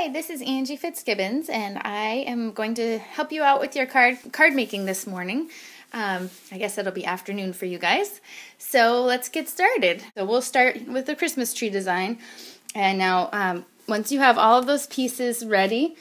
Hi, this is Angie Fitzgibbons, and I am going to help you out with your card making this morning. I guess it'll be afternoon for you guys. So let's get started. So we'll start with the Christmas tree design. And now, once you have all of those pieces ready,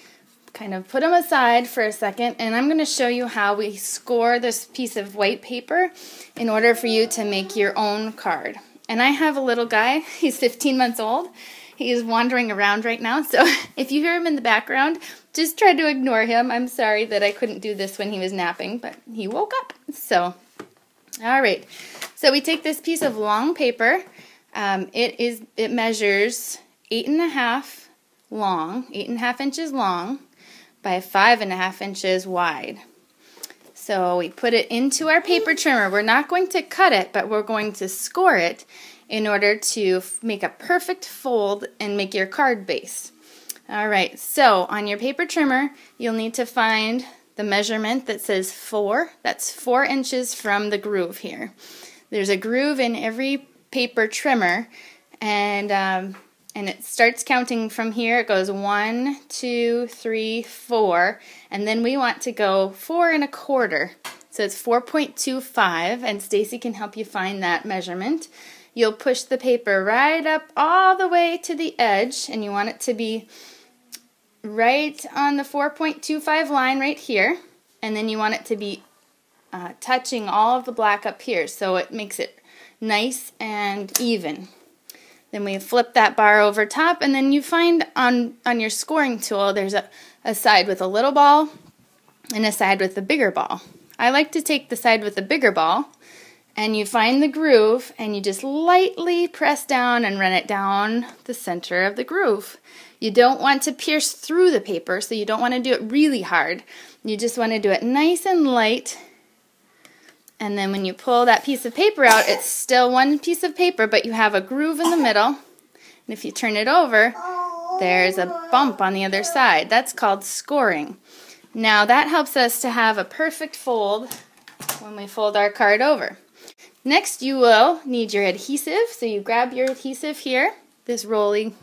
kind of put them aside for a second, and I'm going to show you how we score this piece of white paper in order for you to make your own card. And I have a little guy. He's 15 months old. He's wandering around right now, so if you hear him in the background, just try to ignore him. I'm sorry that I couldn't do this when he was napping, but he woke up. So, all right. So we take this piece of long paper. It measures 8.5 long, 8.5 inches long by 5.5 inches wide. So we put it into our paper trimmer. We're not going to cut it, but we're going to score it in order to make a perfect fold and make your card base. Alright, so on your paper trimmer, you'll need to find the measurement that says 4. That's 4 inches from the groove here. There's a groove in every paper trimmer, and it starts counting from here. It goes 1, 2, 3, 4, and then we want to go 4 1/4. So it's 4.25, and Stacy can help you find that measurement. You'll push the paper right up all the way to the edge, and you want it to be right on the 4.25 line right here, and then you want it to be touching all of the black up here, so it makes it nice and even. Then we flip that bar over top, and then you find on your scoring tool there's a side with a little ball and a side with a bigger ball. I like to take the side with the bigger ball, and you find the groove, and you just lightly press down and run it down the center of the groove. You don't want to pierce through the paper, so you don't want to do it really hard. You just want to do it nice and light, and then when you pull that piece of paper out, it's still one piece of paper, but you have a groove in the middle, and if you turn it over, there's a bump on the other side. That's called scoring. Now that helps us to have a perfect fold when we fold our card over. Next, you will need your adhesive, so you grab your adhesive here, this rolly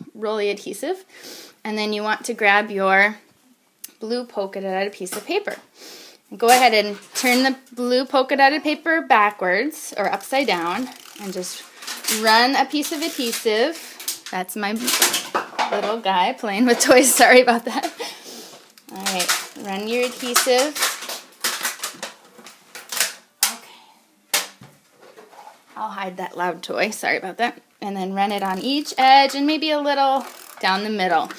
adhesive, and then you want to grab your blue polka dotted piece of paper. And go ahead and turn the blue polka dotted paper backwards or upside down, and just run a piece of adhesive. That's my little guy playing with toys, sorry about that. Alright, run your adhesive. I'll hide that loud toy, sorry about that. And then run it on each edge and maybe a little down the middle.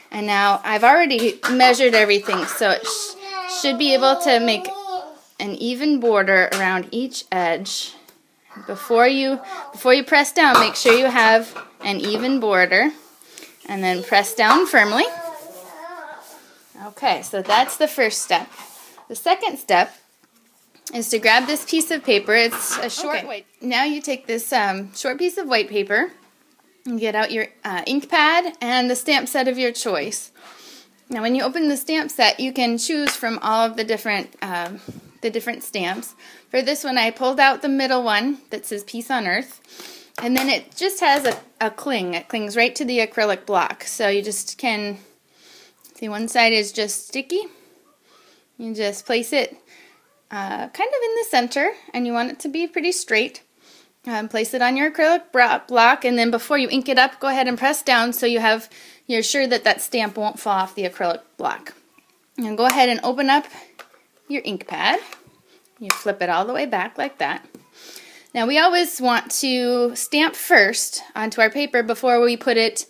And now I've already measured everything, so it should be able to make an even border around each edge. Before you press down, make sure you have an even border, and then press down firmly. Okay, so that's the first step. The second step is to grab this piece of paper. It's a short white. Now you take this short piece of white paper and get out your ink pad and the stamp set of your choice. Now when you open the stamp set, you can choose from all of the different stamps. For this one, I pulled out the middle one that says Peace on Earth, and then it just has a cling. It clings right to the acrylic block. So you just can see one side is just sticky. You just place it kind of in the center, and you want it to be pretty straight. Place it on your acrylic block, and then before you ink it up, go ahead and press down so you're sure that stamp won't fall off the acrylic block. And go ahead and open up your ink pad. You flip it all the way back like that. Now we always want to stamp first onto our paper before we put it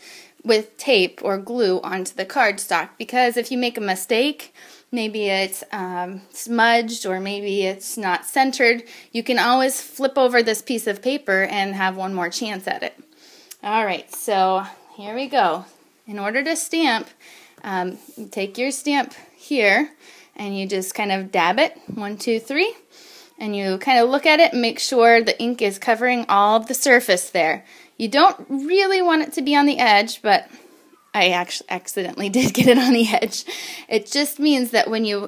with tape or glue onto the cardstock, because if you make a mistake, maybe it's smudged or maybe it's not centered, you can always flip over this piece of paper and have one more chance at it. Alright, so here we go. In order to stamp, you take your stamp here and you just kind of dab it, 1, 2, 3, and you kind of look at it and make sure the ink is covering all of the surface there. You don't really want it to be on the edge, but I actually accidentally did get it on the edge. It just means that when you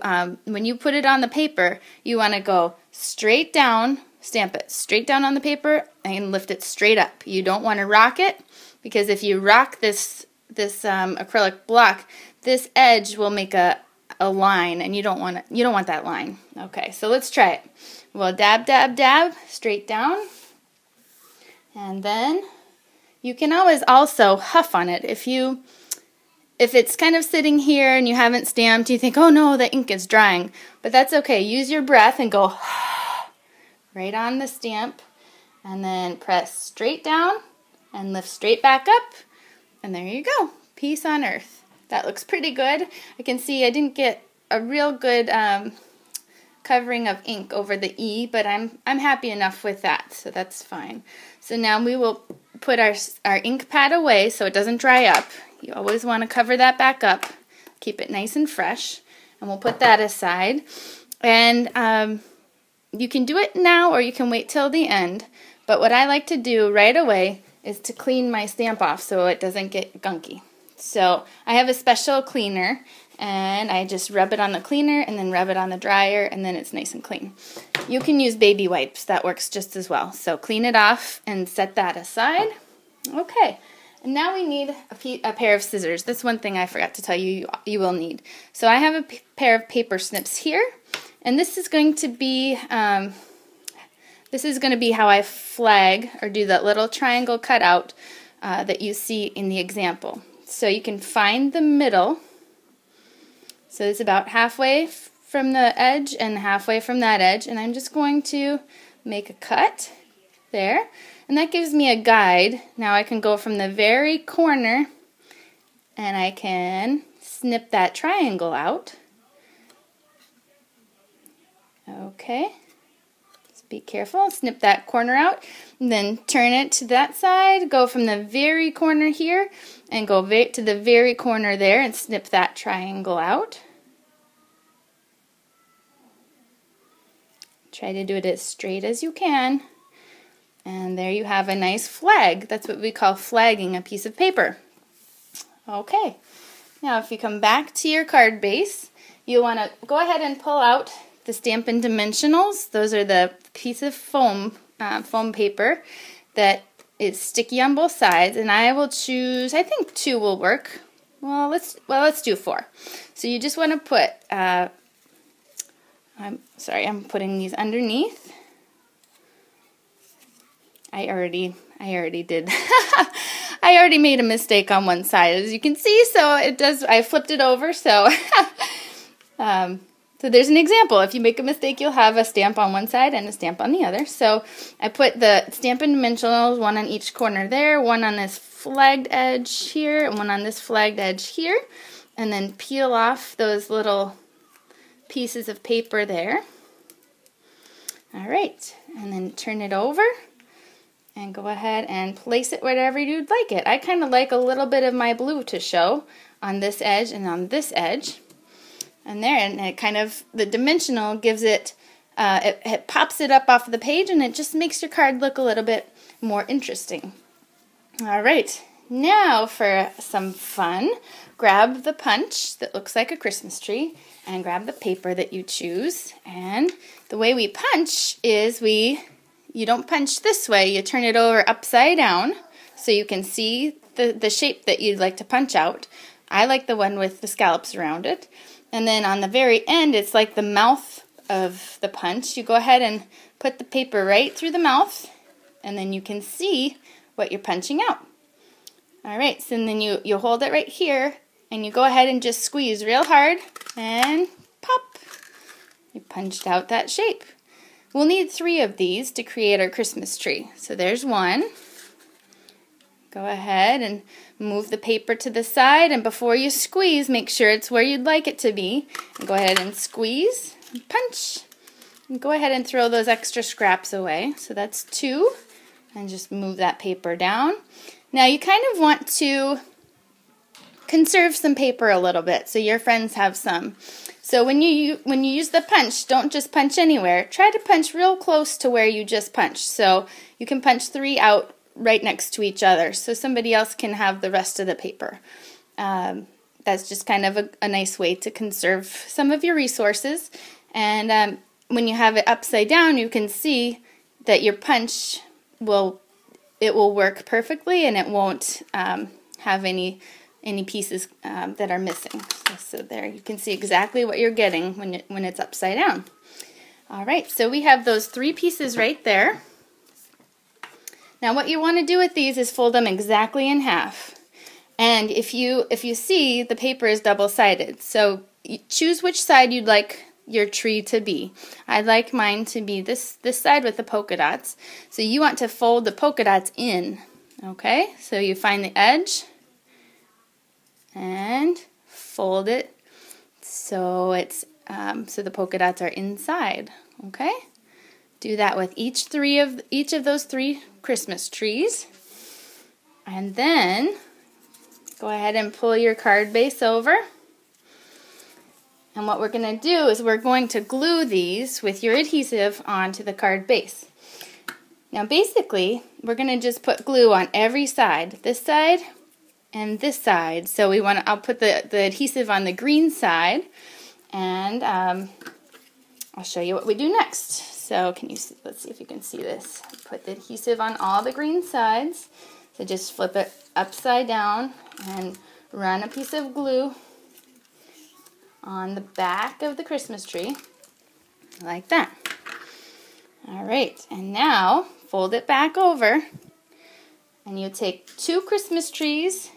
put it on the paper, you want to go straight down, stamp it straight down on the paper, and lift it straight up. You don't want to rock it, because if you rock this acrylic block, this edge will make a line, and you don't want that line. Okay, so let's try it. We'll dab, dab, dab straight down, and then you can always also huff on it. If it's kind of sitting here and you haven't stamped, you think, oh no, the ink is drying, but that's okay. Use your breath and go right on the stamp, and then press straight down and lift straight back up, and there you go. Peace on earth. That looks pretty good. I can see I didn't get a real good covering of ink over the E, but I'm happy enough with that, so that's fine. So now we will put our ink pad away so it doesn't dry up. You always want to cover that back up, keep it nice and fresh, and we'll put that aside. And you can do it now or you can wait till the end, but what I like to do right away is to clean my stamp off so it doesn't get gunky. So I have a special cleaner, and I just rub it on the cleaner and then rub it on the dryer, and then it's nice and clean. You can use baby wipes, that works just as well. So clean it off and set that aside. Okay, and now we need a pair of scissors. That's one thing I forgot to tell you you will need. So I have a pair of paper snips here, and this is going to be how I flag or do that little triangle cutout that you see in the example. So you can find the middle. So it's about halfway from the edge and halfway from that edge, and I'm just going to make a cut there, and that gives me a guide. Now I can go from the very corner and I can snip that triangle out. Okay, just be careful, snip that corner out, and then turn it to that side, go from the very corner here and go to the very corner there and snip that triangle out. Try to do it as straight as you can. And there you have a nice flag. That's what we call flagging a piece of paper. Okay, now if you come back to your card base, you want to go ahead and pull out the Stampin' Dimensionals. Those are the piece of foam paper that is sticky on both sides, and I will choose, I think 2 will work. Well, let's do 4. So you just want to put, I'm putting these underneath. I already did. I already made a mistake on one side, as you can see, so it does, I flipped it over, so so there's an example. If you make a mistake, you'll have a stamp on one side and a stamp on the other. So I put the Stampin' Dimensionals, one on each corner there, one on this flagged edge here, and one on this flagged edge here, and then peel off those little pieces of paper there. All right, and then turn it over and go ahead and place it wherever you'd like it. I kind of like a little bit of my blue to show on this edge and on this edge. And there, and it kind of, the dimensional gives it, it pops it up off the page, and it just makes your card look a little bit more interesting. All right, now for some fun, grab the punch that looks like a Christmas tree, and grab the paper that you choose. And the way we punch is you don't punch this way, you turn it over upside down so you can see the shape that you'd like to punch out. I like the one with the scallops around it. And then on the very end, it's like the mouth of the punch. You go ahead and put the paper right through the mouth, and then you can see what you're punching out. All right, so then you hold it right here, and you go ahead and just squeeze real hard, and pop. You punched out that shape. We'll need 3 of these to create our Christmas tree. So there's one. Go ahead and move the paper to the side, and before you squeeze, make sure it's where you'd like it to be. And go ahead and squeeze, and punch, and go ahead and throw those extra scraps away. So that's 2, and just move that paper down. Now you kind of want to conserve some paper a little bit so your friends have some. So when you use the punch, don't just punch anywhere. Try to punch real close to where you just punched. So you can punch 3 out right next to each other so somebody else can have the rest of the paper. That's just kind of a nice way to conserve some of your resources. And when you have it upside down, you can see that your punch will work perfectly, and it won't have any any pieces that are missing. So there you can see exactly what you're getting when it's upside down. All right, so we have those 3 pieces right there. Now what you want to do with these is fold them exactly in half. And if you see, the paper is double-sided. So you choose which side you'd like your tree to be. I'd like mine to be this side with the polka dots. So you want to fold the polka dots in. Okay, so you find the edge and fold it so it's so the polka dots are inside. Okay, do that with each of those 3 Christmas trees, and then go ahead and pull your card base over. And what we're going to do is we're going to glue these with your adhesive onto the card base. Now basically, we're going to just put glue on every side, this side and this side. So I'll put the adhesive on the green side, and I'll show you what we do next. So let's see if you can see this. Put the adhesive on all the green sides. So just flip it upside down and run a piece of glue on the back of the Christmas tree, like that. All right, and now fold it back over, and you take 2 Christmas trees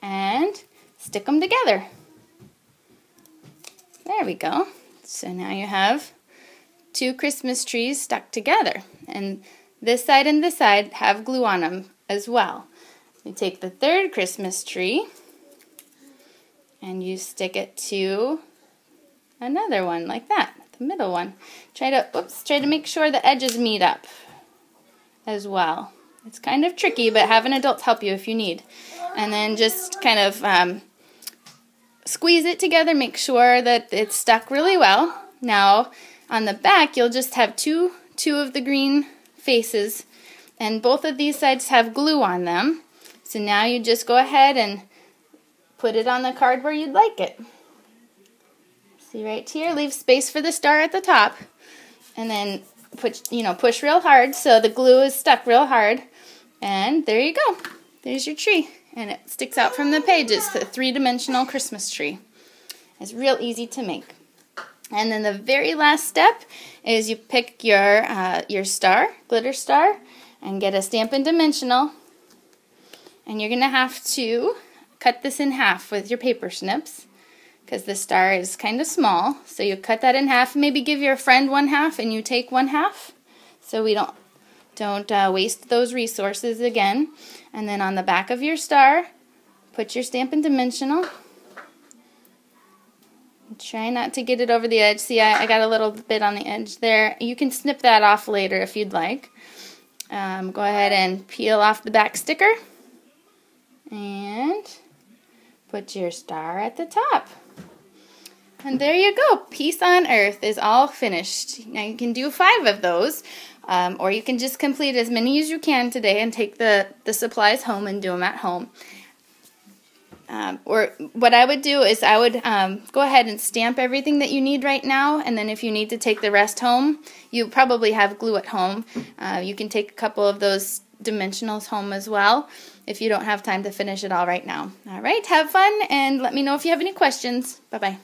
and stick them together. There we go. So now you have 2 Christmas trees stuck together, and this side and this side have glue on them as well. You take the 3rd Christmas tree and you stick it to another one like that, the middle one. Try to make sure the edges meet up as well. It's kind of tricky, but have an adult help you if you need. And then just kind of squeeze it together, make sure that it's stuck really well. Now on the back you'll just have two of the green faces, and both of these sides have glue on them. So now you just go ahead and put it on the card where you'd like it. See right here, leave space for the star at the top, and then push real hard so the glue is stuck real hard, and there you go. There's your tree, and it sticks out from the page. It's a 3-dimensional Christmas tree. It's real easy to make. And then the very last step is you pick your star, glitter star, and get a Stampin' Dimensional, and you're going to have to cut this in half with your paper snips, because the star is kind of small. So you cut that in half, maybe give your friend 1/2 and you take 1/2, so we don't waste those resources again. And then on the back of your star, put your Stampin' Dimensional. Try not to get it over the edge. See, I got a little bit on the edge there. You can snip that off later if you'd like. Go ahead and peel off the back sticker and put your star at the top. And there you go. Peace on Earth is all finished. Now you can do 5 of those, or you can just complete as many as you can today and take the supplies home and do them at home. Or what I would do is I would go ahead and stamp everything that you need right now, and then if you need to take the rest home, you probably have glue at home. You can take a couple of those dimensionals home as well if you don't have time to finish it all right now. All right, have fun, and let me know if you have any questions. Bye-bye.